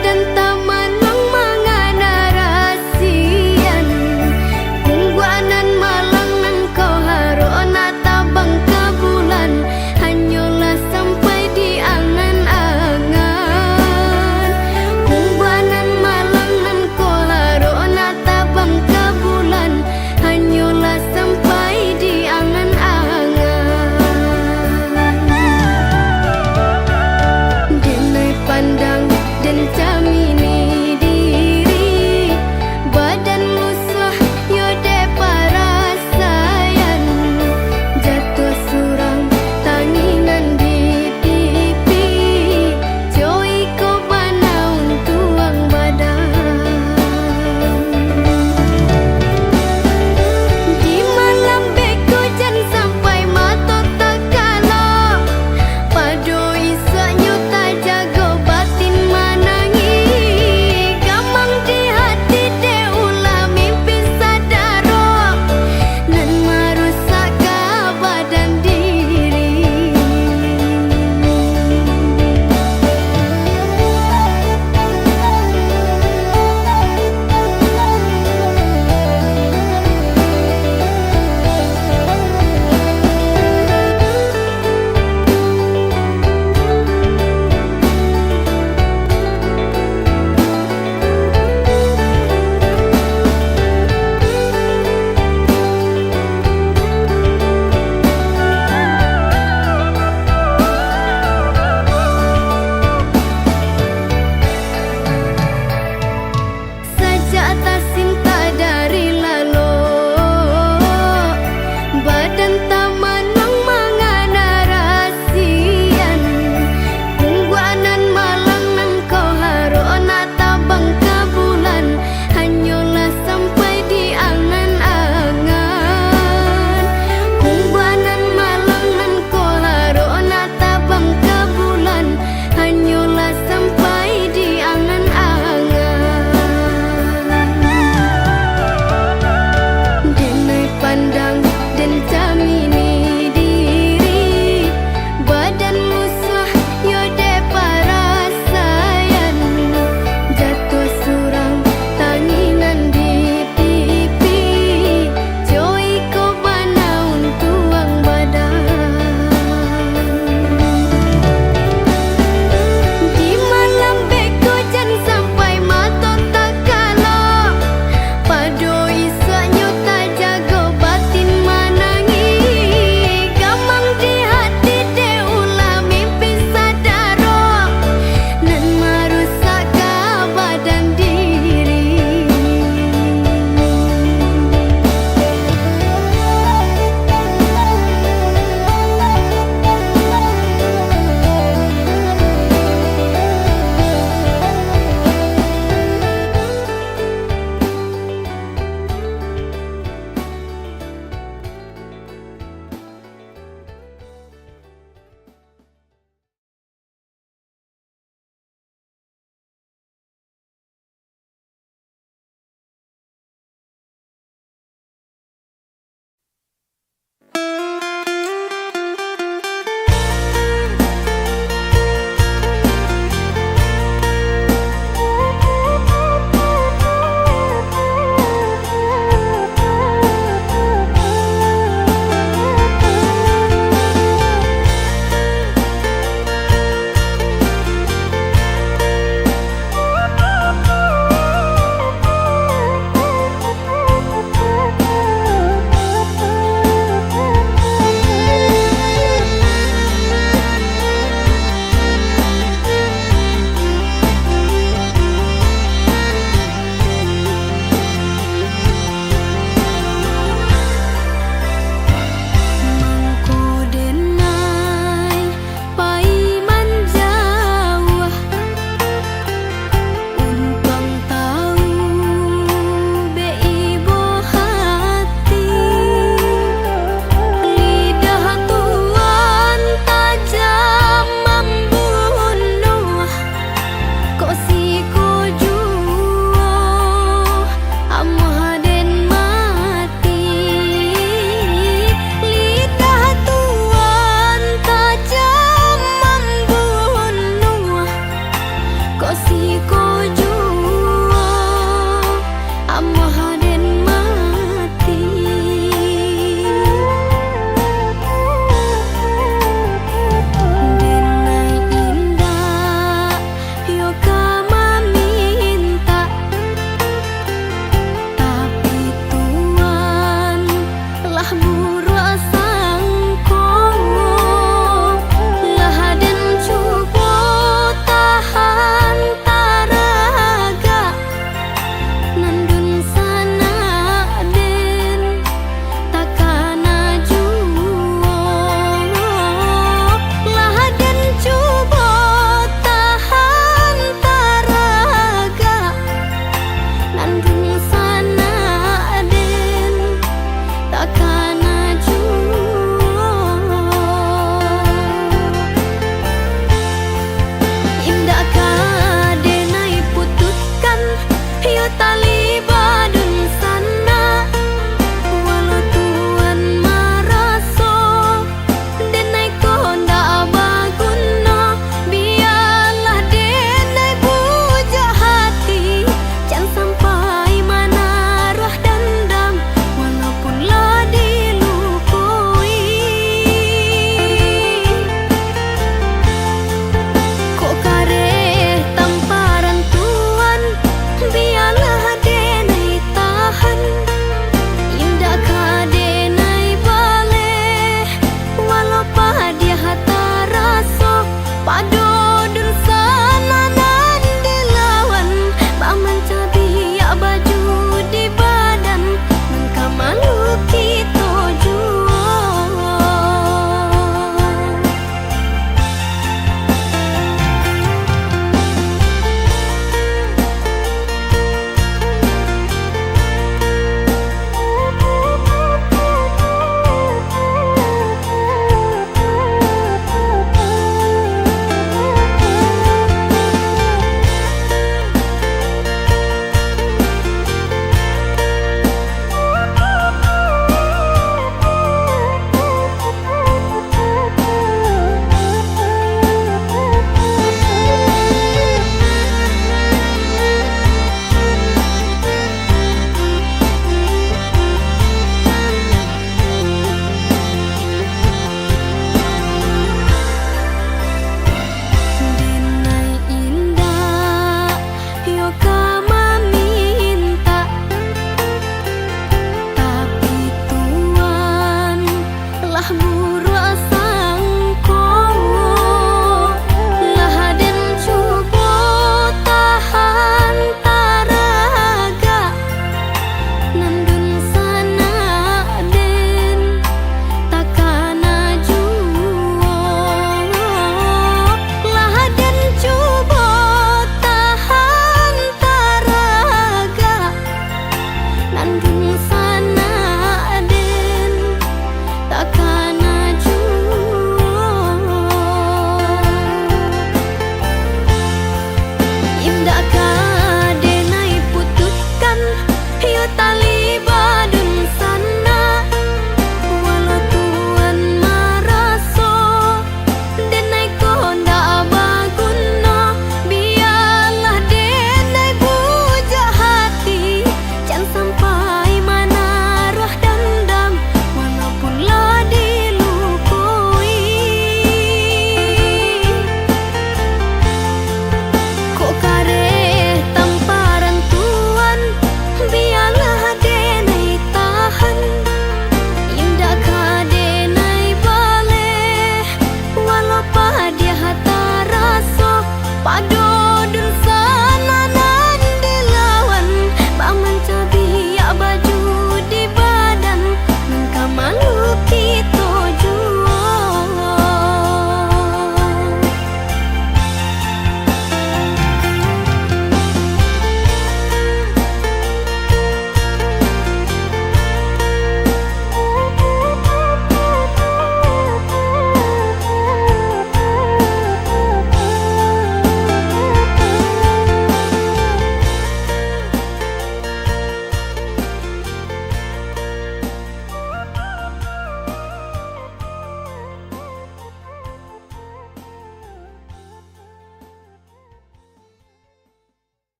dan taman mangana rasian Ungguanan malangan kau harona tabang ke bulan Hanyalah sampai di angan-angan Ungguanan malangan kau harona tabang ke bulan Hanyalah sampai di angan-angan Denai pandang dan jaminan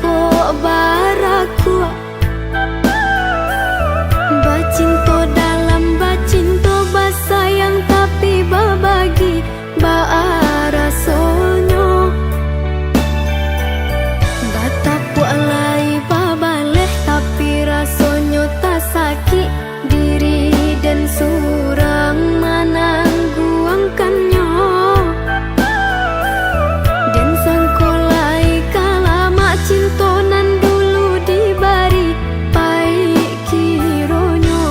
kok baraku. Bacinto dalam bacinto basayang tapi babagi baara sonyo. Batapu alai babaleh tapi rasonyo tak sakit diri dan surang menangguangkannya. Dan sangkolai kalamak cintonan dulu dibari baik kironyo.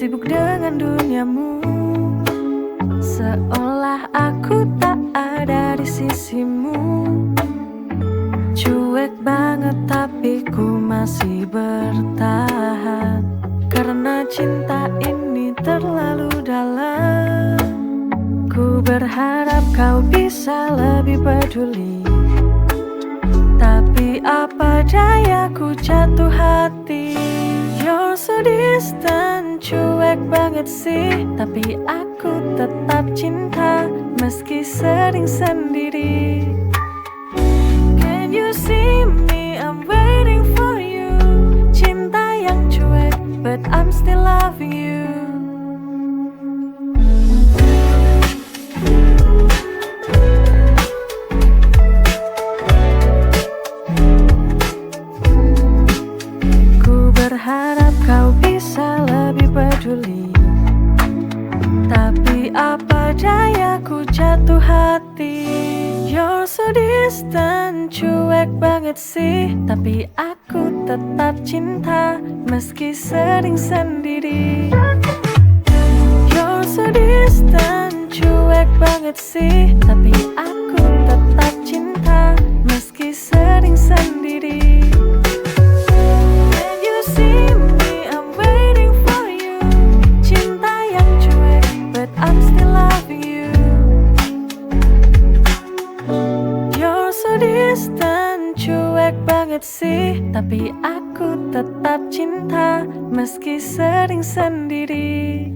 sibuk dengan duniamu, seolah aku tak ada di sisimu. Cuek banget tapi ku masih bertahan, karena cinta ini terlalu dalam. Ku berharap kau bisa lebih peduli, tapi apa daya ku jatuh hati. You're so distant, cuek banget sih, tapi aku tetap cinta meski sering sendiri. Can you see me? I'm waiting for you. Cinta yang cuek, but I'm still loving you. Ku berharap kau bisa lebih peduli, tapi apa daya ku jatuh hati. You're so distant, cuek banget sih, tapi aku tetap cinta meski sering sendiri. You're so distant, cuek banget sih, tapi aku tetap cinta meski sering sendiri. Can you see me? I'm waiting for you. Cinta yang cuek, but I'm still loving you. You're so distant, cuek banget sih, tapi aku tetap cinta meski sering sendiri.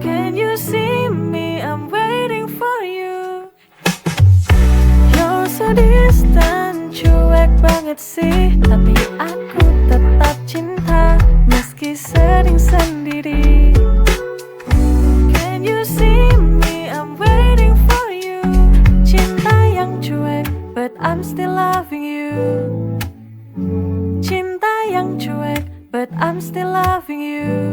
Can you see me? I'm waiting for you. You're so distant, cuek banget sih, tapi aku tetap cinta meski sering sendiri. Can you see me? I'm waiting for you. Cinta yang cuek, but I'm still loving you. Cinta yang cuek, but I'm still loving you.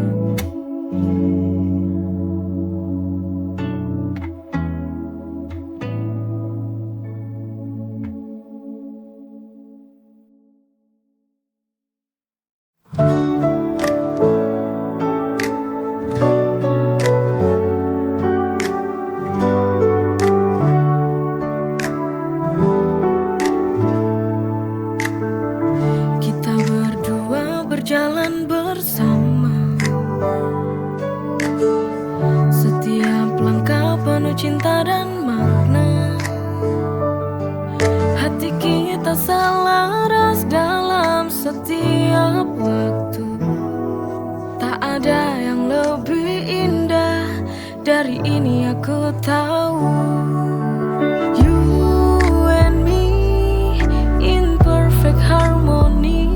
Kita berdua berjalan bersama, setiap langkah penuh cinta dan makna. Hati kita selaras dalam setiap waktu. Tak ada yang lebih indah dari ini, aku tahu. You and me in perfect harmony.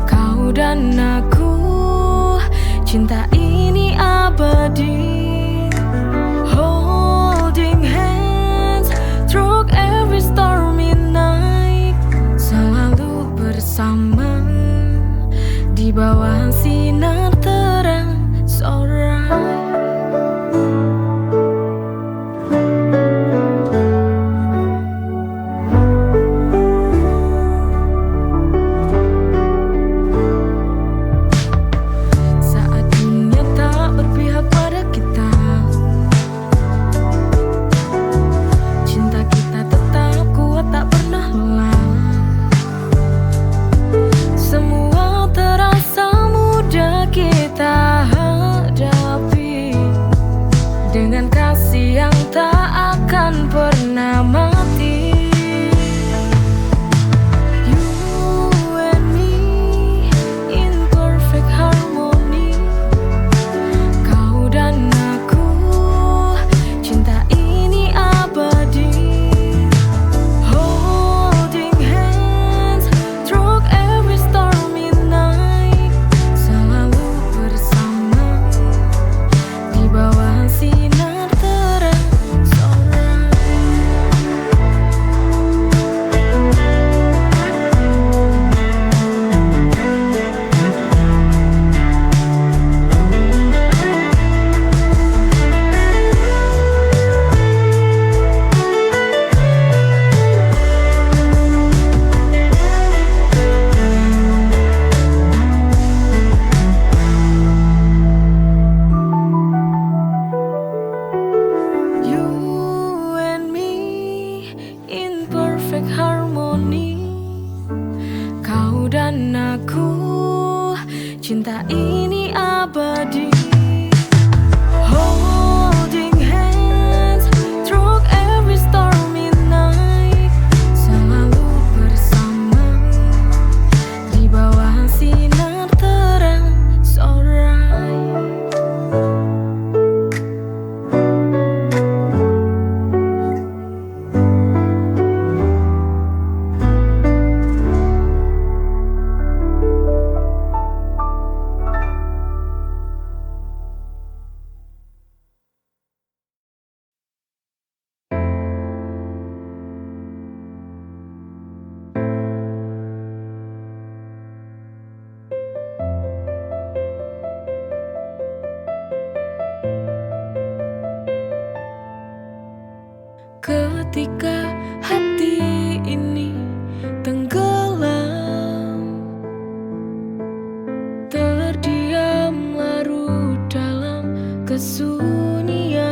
Kau dan aku, cinta ini abadi. Holding hands through every stormy night, selalu bersama di bawah sinar terang sore. Saat dunia tak berpihak pada kita, cinta kita tetap kuat, tak pernah lelah. Semua terasa mudah kita hadapi. dan aku, cinta ini abadi. Holding hands through every stormy night, selalu bersama di bawah sinar terang sore. Ketika hati ini tenggelam, terdiam larut dalam kesunyian,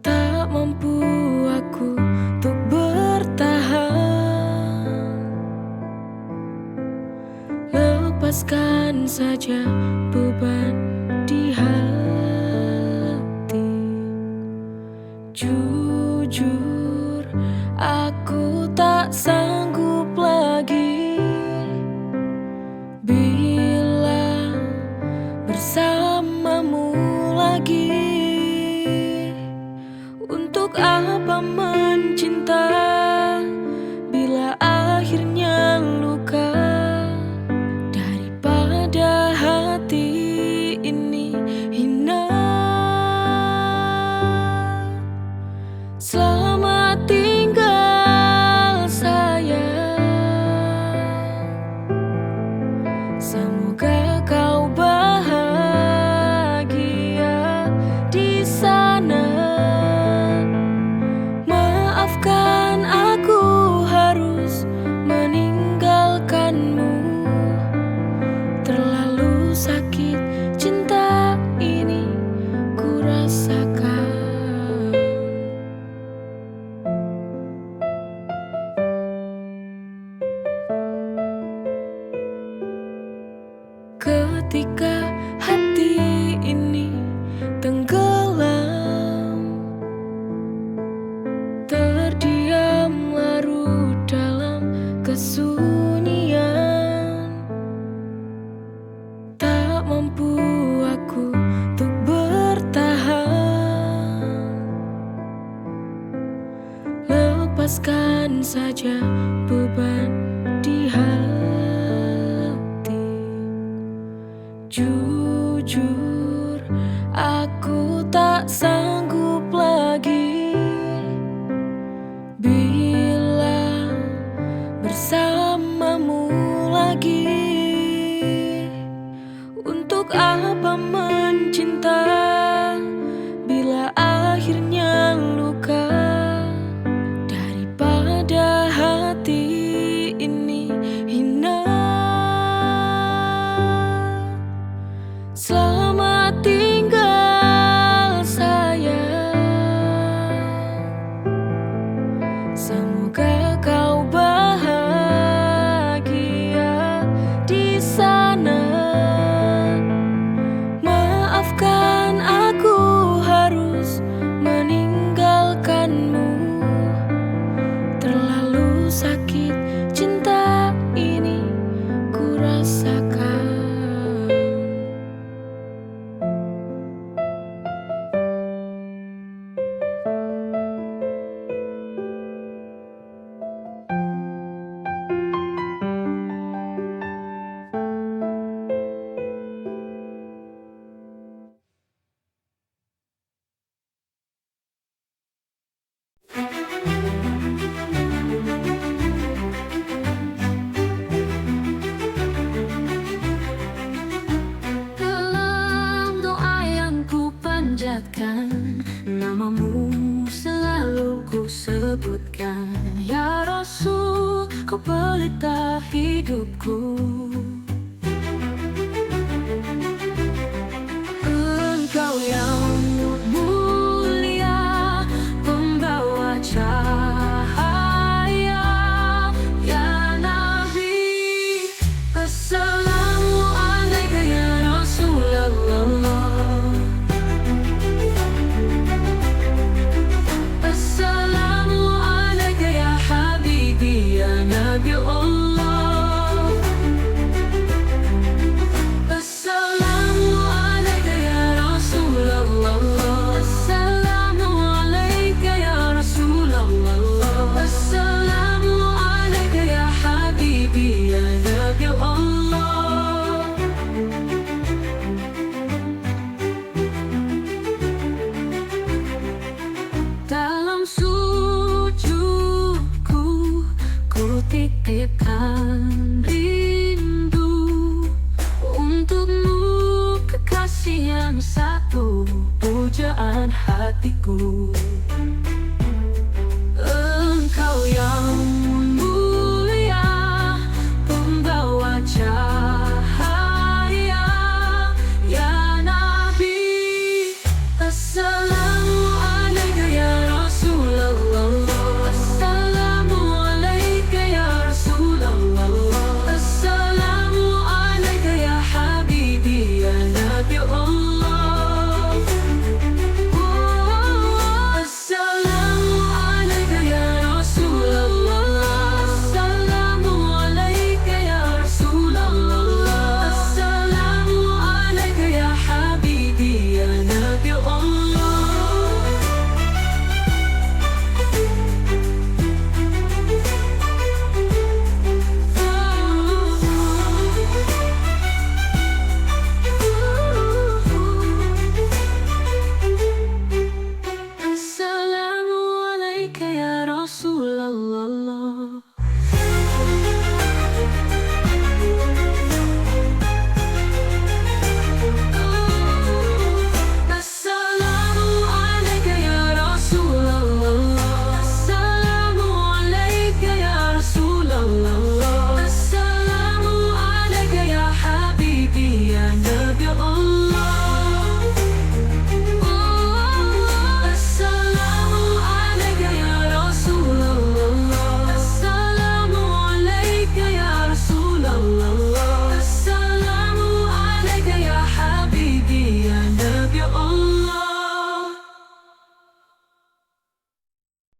tak mampu aku untuk bertahan. Lepaskan saja beban di hati. Jujur, aku tak sanggup lagi bila bersamamu lagi. Untuk apa mencinta bila akhirnya luka? Daripada hati ini hina. Selamat tinggal sayang, semoga kau bahagia di sana. Maafkan aku harus meninggalkanmu, terlalu sakit cinta ini ku rasakan. Ketika hati ini tenggelam, terdiam larut dalam kesunyian, tak mampu aku untuk bertahan. Lepaskan saja beban di hati. Jujur, aku tak sanggup lagi bila bersamamu lagi. Untuk apa mencinta bila akhirnya luka? Daripada hati ini hina. Selamat tinggal sayang, semoga kau bahagia di sana. Maafkan aku harus meninggalkanmu, terlalu sakit cinta ini ku rasakan. Dalam doa yang ku panjatkan, namamu selalu ku sebutkan. Ya Rasul, kau pelita hidupku. Engkau yang mulia, pembawa cahaya, ya menitipkan rindu untukmu, kekasih yang satu, pujaan hatiku.